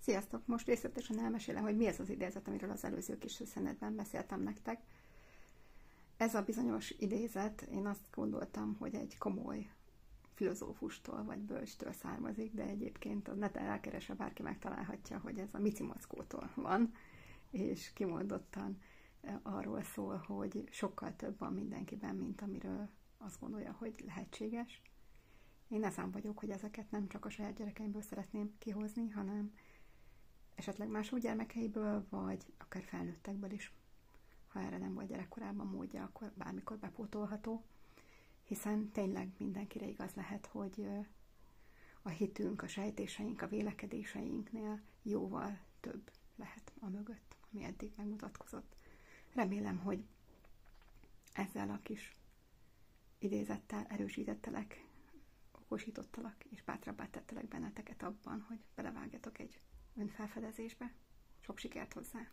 Sziasztok! Most részletesen elmesélem, hogy mi ez az idézet, amiről az előző kis szünetben beszéltem nektek. Ez a bizonyos idézet, én azt gondoltam, hogy egy komoly filozófustól vagy bölcstől származik, de egyébként a neten elkeresse, bárki megtalálhatja, hogy ez a Mici Mackótól van, és kimondottan arról szól, hogy sokkal több van mindenkiben, mint amiről azt gondolja, hogy lehetséges. Én ezen vagyok, hogy ezeket nem csak a saját gyerekeimből szeretném kihozni, hanem esetleg mások gyermekeiből, vagy akár felnőttekből is. Ha erre nem volt gyerekkorában módja, akkor bármikor bepótolható, hiszen tényleg mindenkire igaz lehet, hogy a hitünk, a sejtéseink, a vélekedéseinknél jóval több lehet a mögött, ami eddig megmutatkozott. Remélem, hogy ezzel a kis idézettel erősítettelek, okosítottalak, és bátrabbá tettelek benneteket abban, hogy belevágjatok egy önfelfedezésbe. Sok sikert hozzá!